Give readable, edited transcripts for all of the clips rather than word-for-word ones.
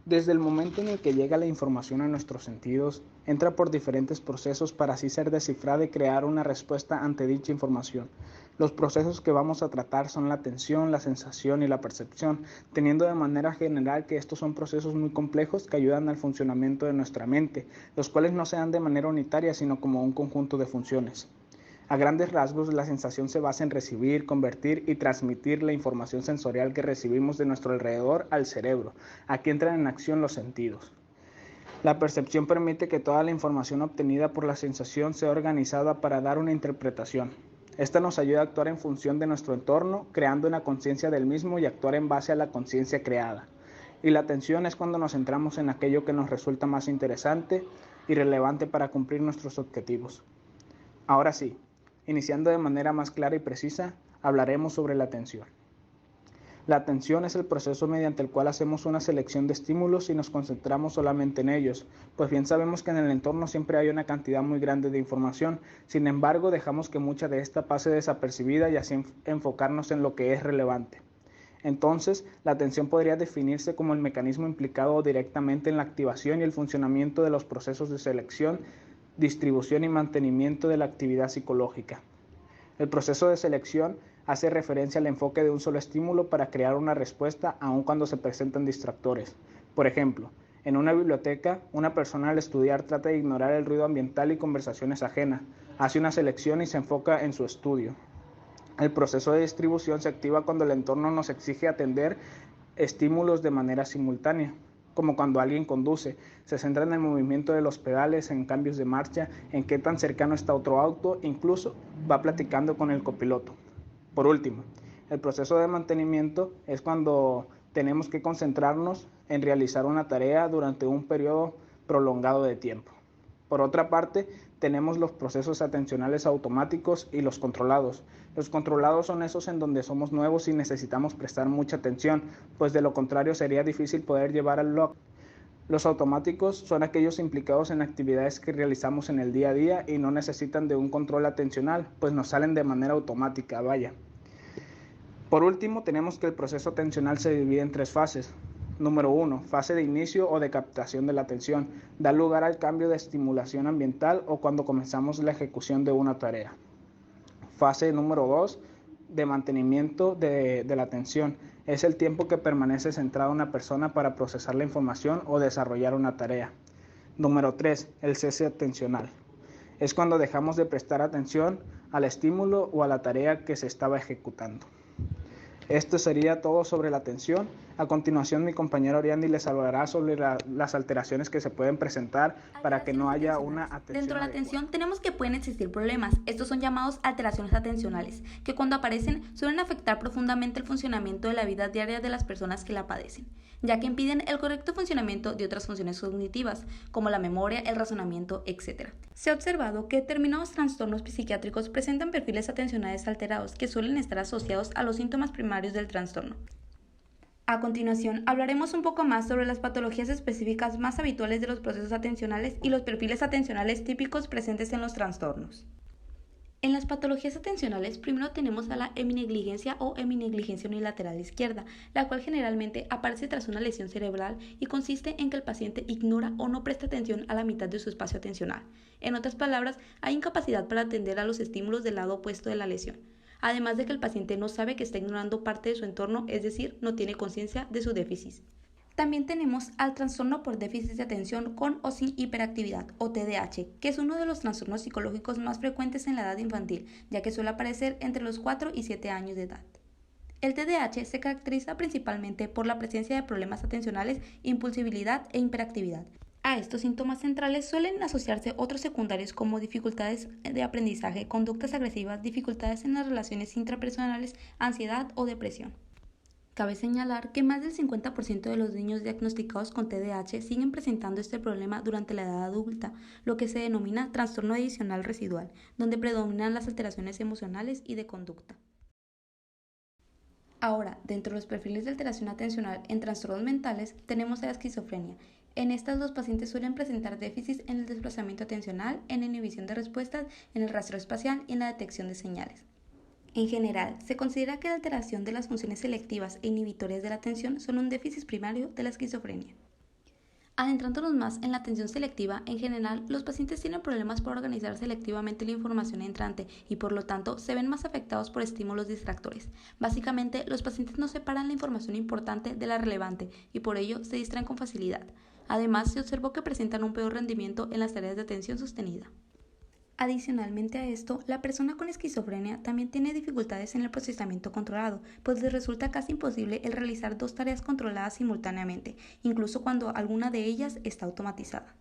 Desde el momento en el que llega la información a nuestros sentidos, entra por diferentes procesos para así ser descifrada y crear una respuesta ante dicha información. Los procesos que vamos a tratar son la atención, la sensación y la percepción, teniendo de manera general que estos son procesos muy complejos que ayudan al funcionamiento de nuestra mente, los cuales no se dan de manera unitaria, sino como un conjunto de funciones. A grandes rasgos, la sensación se basa en recibir, convertir y transmitir la información sensorial que recibimos de nuestro alrededor al cerebro. Aquí entran en acción los sentidos. La percepción permite que toda la información obtenida por la sensación sea organizada para dar una interpretación. Esta nos ayuda a actuar en función de nuestro entorno, creando una conciencia del mismo y actuar en base a la conciencia creada. Y la atención es cuando nos centramos en aquello que nos resulta más interesante y relevante para cumplir nuestros objetivos. Ahora sí, iniciando de manera más clara y precisa, hablaremos sobre la atención. La atención es el proceso mediante el cual hacemos una selección de estímulos y nos concentramos solamente en ellos, pues bien sabemos que en el entorno siempre hay una cantidad muy grande de información, sin embargo dejamos que mucha de esta pase desapercibida y así enfocarnos en lo que es relevante. Entonces, la atención podría definirse como el mecanismo implicado directamente en la activación y el funcionamiento de los procesos de selección, distribución y mantenimiento de la actividad psicológica. El proceso de selección hace referencia al enfoque de un solo estímulo para crear una respuesta aun cuando se presentan distractores. Por ejemplo, en una biblioteca, una persona al estudiar trata de ignorar el ruido ambiental y conversaciones ajenas, hace una selección y se enfoca en su estudio. El proceso de distribución se activa cuando el entorno nos exige atender estímulos de manera simultánea, como cuando alguien conduce, se centra en el movimiento de los pedales, en cambios de marcha, en qué tan cercano está otro auto, incluso va platicando con el copiloto. Por último, el proceso de mantenimiento es cuando tenemos que concentrarnos en realizar una tarea durante un periodo prolongado de tiempo. Por otra parte, tenemos los procesos atencionales automáticos y los controlados. Los controlados son esos en donde somos nuevos y necesitamos prestar mucha atención, pues de lo contrario sería difícil poder llevar al log. Los automáticos son aquellos implicados en actividades que realizamos en el día a día y no necesitan de un control atencional, pues nos salen de manera automática, vaya. Por último, tenemos que el proceso atencional se divide en tres fases. Número 1. Fase de inicio o de captación de la atención. Da lugar al cambio de estimulación ambiental o cuando comenzamos la ejecución de una tarea. Fase número 2. De mantenimiento de la atención. Es el tiempo que permanece centrada una persona para procesar la información o desarrollar una tarea. Número 3. El cese atencional. Es cuando dejamos de prestar atención al estímulo o a la tarea que se estaba ejecutando. Esto sería todo sobre la atención. A continuación, mi compañera Oriandi les hablará sobre las alteraciones que se pueden presentar para que no haya una atención Dentro de la adecuada. atención tenemos que pueden existir problemas. Estos son llamados alteraciones atencionales, que cuando aparecen suelen afectar profundamente el funcionamiento de la vida diaria de las personas que la padecen, ya que impiden el correcto funcionamiento de otras funciones cognitivas, como la memoria, el razonamiento, etc. Se ha observado que determinados trastornos psiquiátricos presentan perfiles atencionales alterados que suelen estar asociados a los síntomas primarios del trastorno. A continuación, hablaremos un poco más sobre las patologías específicas más habituales de los procesos atencionales y los perfiles atencionales típicos presentes en los trastornos. En las patologías atencionales, primero tenemos a la heminegligencia o heminegligencia unilateral izquierda, la cual generalmente aparece tras una lesión cerebral y consiste en que el paciente ignora o no presta atención a la mitad de su espacio atencional. En otras palabras, hay incapacidad para atender a los estímulos del lado opuesto de la lesión. Además de que el paciente no sabe que está ignorando parte de su entorno, es decir, no tiene conciencia de su déficit. También tenemos al trastorno por déficit de atención con o sin hiperactividad, o TDAH, que es uno de los trastornos psicológicos más frecuentes en la edad infantil, ya que suele aparecer entre los 4 y 7 años de edad. El TDAH se caracteriza principalmente por la presencia de problemas atencionales, impulsibilidad e hiperactividad. A estos síntomas centrales suelen asociarse otros secundarios como dificultades de aprendizaje, conductas agresivas, dificultades en las relaciones intrapersonales, ansiedad o depresión. Cabe señalar que más del 50% de los niños diagnosticados con TDAH siguen presentando este problema durante la edad adulta, lo que se denomina trastorno adicional residual, donde predominan las alteraciones emocionales y de conducta. Ahora, dentro de los perfiles de alteración atencional en trastornos mentales, tenemos a la esquizofrenia. En estas, los pacientes suelen presentar déficits en el desplazamiento atencional, en la inhibición de respuestas, en el rastreo espacial y en la detección de señales. En general, se considera que la alteración de las funciones selectivas e inhibitorias de la atención son un déficit primario de la esquizofrenia. Adentrándonos más en la atención selectiva, en general, los pacientes tienen problemas para organizar selectivamente la información entrante y por lo tanto se ven más afectados por estímulos distractores. Básicamente, los pacientes no separan la información importante de la relevante y por ello se distraen con facilidad. Además, se observó que presentan un peor rendimiento en las tareas de atención sostenida. Adicionalmente a esto, la persona con esquizofrenia también tiene dificultades en el procesamiento controlado, pues les resulta casi imposible el realizar dos tareas controladas simultáneamente, incluso cuando alguna de ellas está automatizada.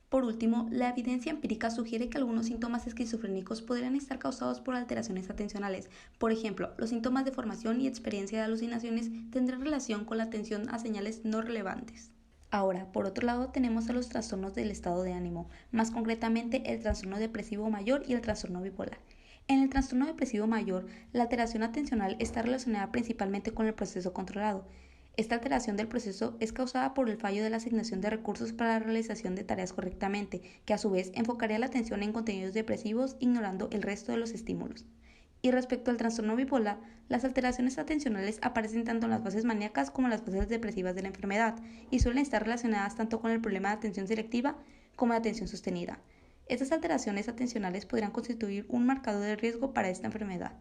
Por último, la evidencia empírica sugiere que algunos síntomas esquizofrénicos podrían estar causados por alteraciones atencionales. Por ejemplo, los síntomas de formación y experiencia de alucinaciones tendrán relación con la atención a señales no relevantes. Ahora, por otro lado, tenemos a los trastornos del estado de ánimo, más concretamente el trastorno depresivo mayor y el trastorno bipolar. En el trastorno depresivo mayor, la alteración atencional está relacionada principalmente con el proceso controlado. Esta alteración del proceso es causada por el fallo de la asignación de recursos para la realización de tareas correctamente, que a su vez enfocaría la atención en contenidos depresivos ignorando el resto de los estímulos. Y respecto al trastorno bipolar, las alteraciones atencionales aparecen tanto en las fases maníacas como en las fases depresivas de la enfermedad y suelen estar relacionadas tanto con el problema de atención selectiva como de atención sostenida. Estas alteraciones atencionales podrían constituir un marcador de riesgo para esta enfermedad.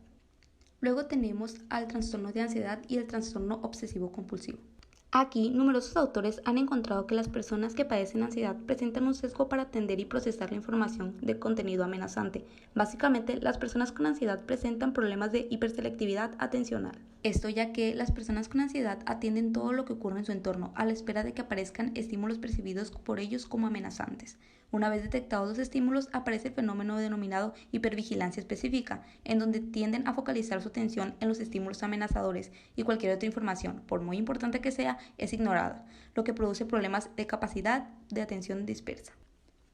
Luego tenemos al trastorno de ansiedad y el trastorno obsesivo-compulsivo. Aquí, numerosos autores han encontrado que las personas que padecen ansiedad presentan un sesgo para atender y procesar la información de contenido amenazante. Básicamente, las personas con ansiedad presentan problemas de hiperselectividad atencional. Esto ya que las personas con ansiedad atienden todo lo que ocurre en su entorno, a la espera de que aparezcan estímulos percibidos por ellos como amenazantes. Una vez detectados los estímulos, aparece el fenómeno denominado hipervigilancia específica, en donde tienden a focalizar su atención en los estímulos amenazadores y cualquier otra información, por muy importante que sea, es ignorada, lo que produce problemas de capacidad de atención dispersa.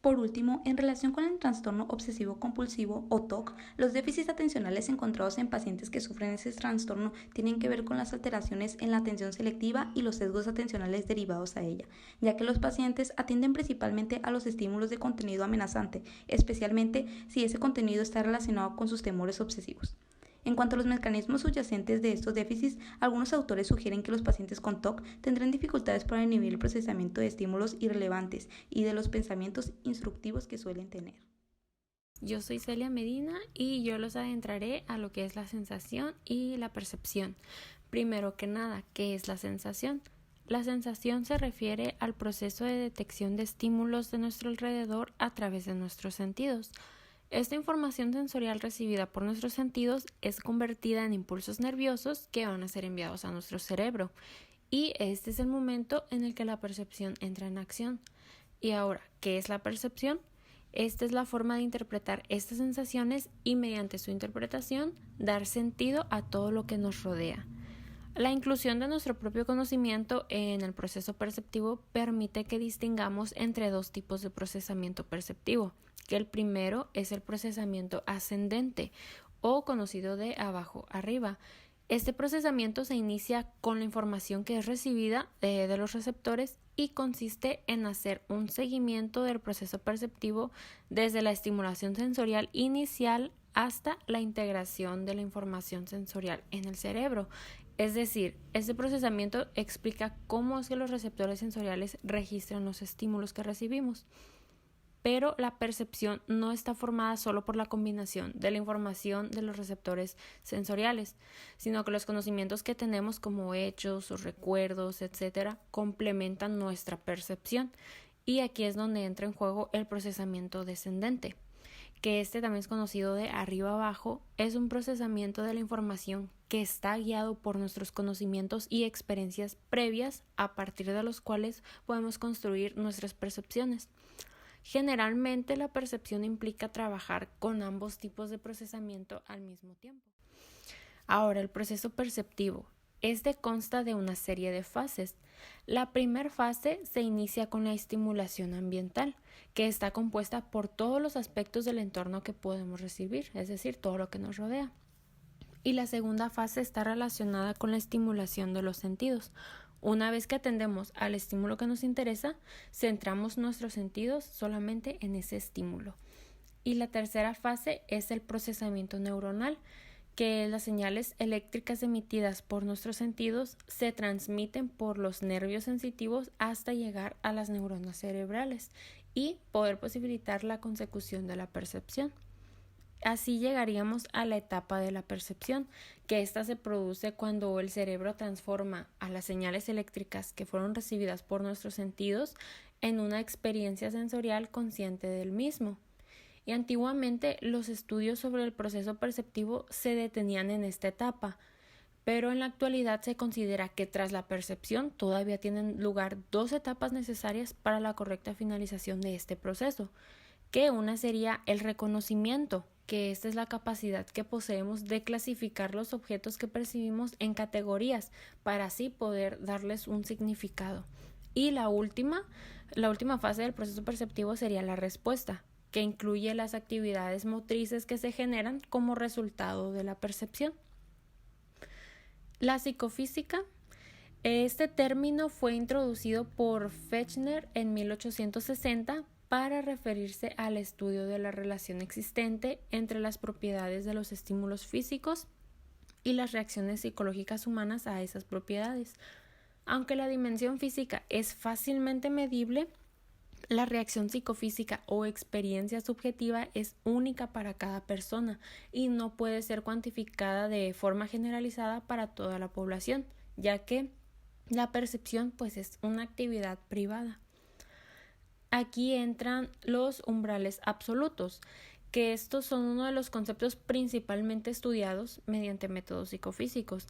Por último, en relación con el trastorno obsesivo-compulsivo o TOC, los déficits atencionales encontrados en pacientes que sufren ese trastorno tienen que ver con las alteraciones en la atención selectiva y los sesgos atencionales derivados a ella, ya que los pacientes atienden principalmente a los estímulos de contenido amenazante, especialmente si ese contenido está relacionado con sus temores obsesivos. En cuanto a los mecanismos subyacentes de estos déficits, algunos autores sugieren que los pacientes con TOC tendrán dificultades para inhibir el procesamiento de estímulos irrelevantes y de los pensamientos instructivos que suelen tener. Yo soy Celia Medina y yo los adentraré a lo que es la sensación y la percepción. Primero que nada, ¿qué es la sensación? La sensación se refiere al proceso de detección de estímulos de nuestro alrededor a través de nuestros sentidos. Esta información sensorial recibida por nuestros sentidos es convertida en impulsos nerviosos que van a ser enviados a nuestro cerebro y este es el momento en el que la percepción entra en acción. Y ahora, ¿qué es la percepción? Esta es la forma de interpretar estas sensaciones y mediante su interpretación dar sentido a todo lo que nos rodea. La inclusión de nuestro propio conocimiento en el proceso perceptivo permite que distingamos entre dos tipos de procesamiento perceptivo, que el primero es el procesamiento ascendente o conocido de abajo arriba. Este procesamiento se inicia con la información que es recibida de los receptores y consiste en hacer un seguimiento del proceso perceptivo desde la estimulación sensorial inicial hasta la integración de la información sensorial en el cerebro. Es decir, este procesamiento explica cómo es que los receptores sensoriales registran los estímulos que recibimos. Pero la percepción no está formada solo por la combinación de la información de los receptores sensoriales, sino que los conocimientos que tenemos como hechos o recuerdos, etc., complementan nuestra percepción. Y aquí es donde entra en juego el procesamiento descendente, que también es conocido de arriba abajo, es un procesamiento de la información que está guiado por nuestros conocimientos y experiencias previas a partir de los cuales podemos construir nuestras percepciones. Generalmente la percepción implica trabajar con ambos tipos de procesamiento al mismo tiempo. Ahora, el proceso perceptivo. Consta de una serie de fases. La primera fase se inicia con la estimulación ambiental, que está compuesta por todos los aspectos del entorno que podemos recibir, es decir, todo lo que nos rodea. Y la segunda fase está relacionada con la estimulación de los sentidos. Una vez que atendemos al estímulo que nos interesa, centramos nuestros sentidos solamente en ese estímulo. Y la tercera fase es el procesamiento neuronal, que las señales eléctricas emitidas por nuestros sentidos se transmiten por los nervios sensitivos hasta llegar a las neuronas cerebrales y poder posibilitar la consecución de la percepción. Así llegaríamos a la etapa de la percepción, que ésta se produce cuando el cerebro transforma a las señales eléctricas que fueron recibidas por nuestros sentidos en una experiencia sensorial consciente del mismo. Y antiguamente los estudios sobre el proceso perceptivo se detenían en esta etapa, pero en la actualidad se considera que tras la percepción todavía tienen lugar 2 etapas necesarias para la correcta finalización de este proceso, que una sería el reconocimiento, que esta es la capacidad que poseemos de clasificar los objetos que percibimos en categorías para así poder darles un significado. Y la última fase del proceso perceptivo sería la respuesta, que incluye las actividades motrices que se generan como resultado de la percepción. La psicofísica. Este término fue introducido por Fechner en 1860 para referirse al estudio de la relación existente entre las propiedades de los estímulos físicos y las reacciones psicológicas humanas a esas propiedades. Aunque la dimensión física es fácilmente medible, la reacción psicofísica o experiencia subjetiva es única para cada persona y no puede ser cuantificada de forma generalizada para toda la población, ya que la percepción pues es una actividad privada. Aquí entran los umbrales absolutos, que estos son uno de los conceptos principalmente estudiados mediante métodos psicofísicos.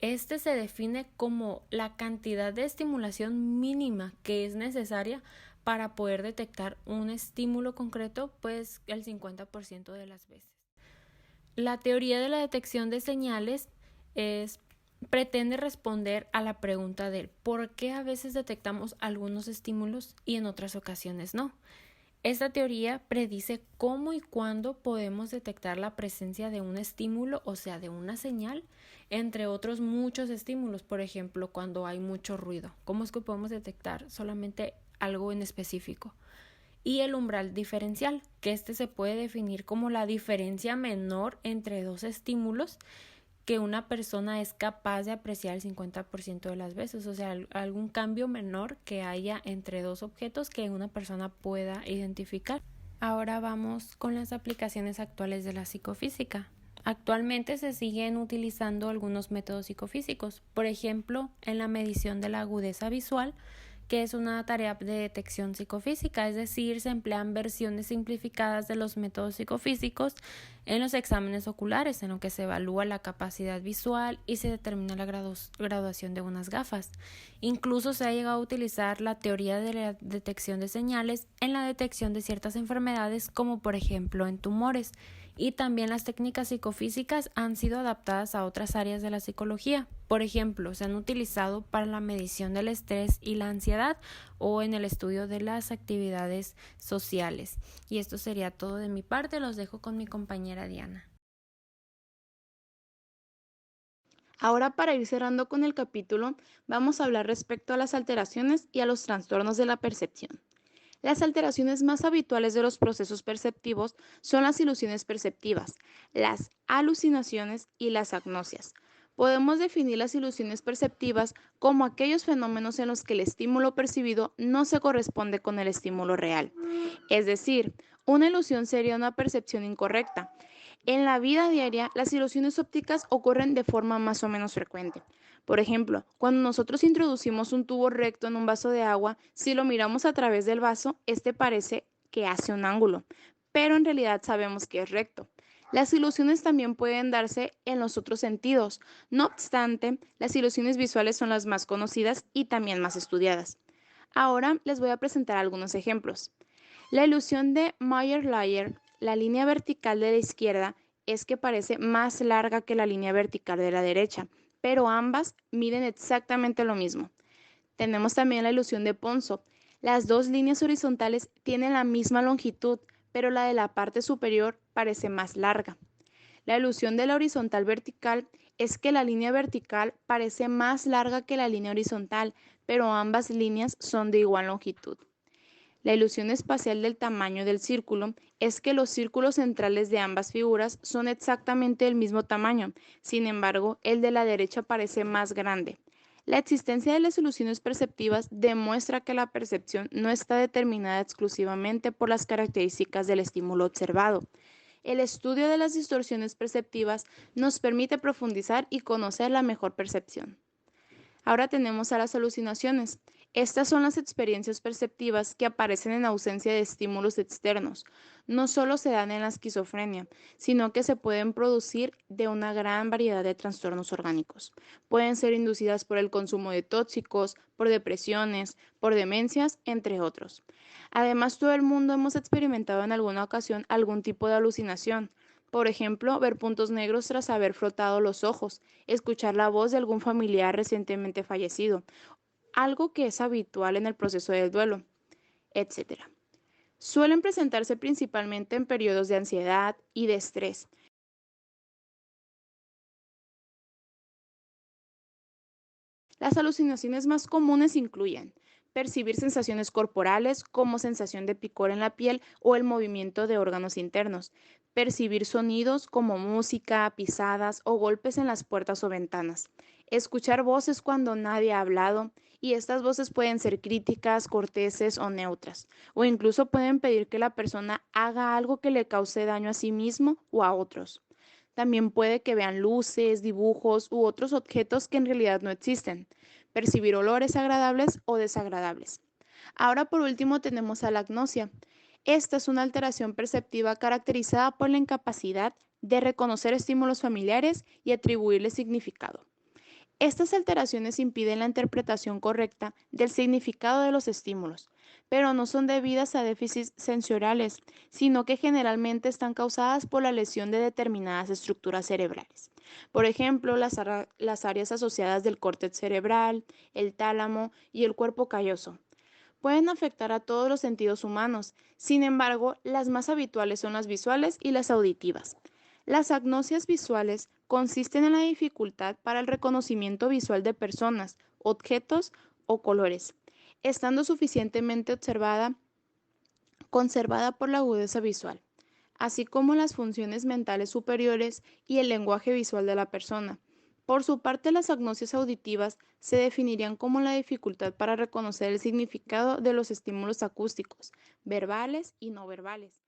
Este se define como la cantidad de estimulación mínima que es necesaria para poder detectar un estímulo concreto, pues el 50% de las veces. La teoría de la detección de señales pretende responder a la pregunta del por qué a veces detectamos algunos estímulos y en otras ocasiones no. Esta teoría predice cómo y cuándo podemos detectar la presencia de un estímulo, o sea, de una señal, entre otros muchos estímulos. Por ejemplo, cuando hay mucho ruido, ¿cómo es que podemos detectar solamente algo en específico? Y el umbral diferencial, que se puede definir como la diferencia menor entre 2 estímulos que una persona es capaz de apreciar el 50% de las veces, o sea, algún cambio menor que haya entre 2 objetos que una persona pueda identificar. Ahora vamos con las aplicaciones actuales de la psicofísica. Actualmente se siguen utilizando algunos métodos psicofísicos, por ejemplo, en la medición de la agudeza visual, que es una tarea de detección psicofísica, es decir, se emplean versiones simplificadas de los métodos psicofísicos en los exámenes oculares, en lo que se evalúa la capacidad visual y se determina la graduación de unas gafas. Incluso se ha llegado a utilizar la teoría de la detección de señales en la detección de ciertas enfermedades, como por ejemplo en tumores. Y también las técnicas psicofísicas han sido adaptadas a otras áreas de la psicología. Por ejemplo, se han utilizado para la medición del estrés y la ansiedad o en el estudio de las actividades sociales. Y esto sería todo de mi parte. Los dejo con mi compañera Diana. Ahora, para ir cerrando con el capítulo, vamos a hablar respecto a las alteraciones y a los trastornos de la percepción. Las alteraciones más habituales de los procesos perceptivos son las ilusiones perceptivas, las alucinaciones y las agnosias. Podemos definir las ilusiones perceptivas como aquellos fenómenos en los que el estímulo percibido no se corresponde con el estímulo real. Es decir, una ilusión sería una percepción incorrecta. En la vida diaria, las ilusiones ópticas ocurren de forma más o menos frecuente. Por ejemplo, cuando nosotros introducimos un tubo recto en un vaso de agua, si lo miramos a través del vaso, este parece que hace un ángulo, pero en realidad sabemos que es recto. Las ilusiones también pueden darse en los otros sentidos. No obstante, las ilusiones visuales son las más conocidas y también más estudiadas. Ahora les voy a presentar algunos ejemplos. La ilusión de Meyer-Layer, la línea vertical de la izquierda, es que parece más larga que la línea vertical de la derecha, pero ambas miden exactamente lo mismo. Tenemos también la ilusión de Ponzo. Las 2 líneas horizontales tienen la misma longitud, pero la de la parte superior parece más larga. La ilusión de la horizontal vertical es que la línea vertical parece más larga que la línea horizontal, pero ambas líneas son de igual longitud. La ilusión espacial del tamaño del círculo es que los círculos centrales de ambas figuras son exactamente del mismo tamaño, sin embargo, el de la derecha parece más grande. La existencia de las ilusiones perceptivas demuestra que la percepción no está determinada exclusivamente por las características del estímulo observado. El estudio de las distorsiones perceptivas nos permite profundizar y conocer la mejor percepción. Ahora tenemos a las alucinaciones. Estas son las experiencias perceptivas que aparecen en ausencia de estímulos externos. No solo se dan en la esquizofrenia, sino que se pueden producir de una gran variedad de trastornos orgánicos. Pueden ser inducidas por el consumo de tóxicos, por depresiones, por demencias, entre otros. Además, todo el mundo hemos experimentado en alguna ocasión algún tipo de alucinación. Por ejemplo, ver puntos negros tras haber frotado los ojos, escuchar la voz de algún familiar recientemente fallecido, algo que es habitual en el proceso del duelo, etc. Suelen presentarse principalmente en periodos de ansiedad y de estrés. Las alucinaciones más comunes incluyen percibir sensaciones corporales como sensación de picor en la piel o el movimiento de órganos internos, percibir sonidos como música, pisadas o golpes en las puertas o ventanas, escuchar voces cuando nadie ha hablado, y estas voces pueden ser críticas, corteses o neutras, o incluso pueden pedir que la persona haga algo que le cause daño a sí mismo o a otros. También puede que vean luces, dibujos u otros objetos que en realidad no existen. Percibir olores agradables o desagradables. Ahora por último tenemos a la agnosia. Esta es una alteración perceptiva caracterizada por la incapacidad de reconocer estímulos familiares y atribuirles significado. Estas alteraciones impiden la interpretación correcta del significado de los estímulos, pero no son debidas a déficits sensoriales, sino que generalmente están causadas por la lesión de determinadas estructuras cerebrales. Por ejemplo, las áreas asociadas del córtex cerebral, el tálamo y el cuerpo calloso. Pueden afectar a todos los sentidos humanos, sin embargo, las más habituales son las visuales y las auditivas. Las agnosias visuales consisten en la dificultad para el reconocimiento visual de personas, objetos o colores, estando suficientemente conservada por la agudeza visual, así como las funciones mentales superiores y el lenguaje visual de la persona. Por su parte, las agnosias auditivas se definirían como la dificultad para reconocer el significado de los estímulos acústicos, verbales y no verbales.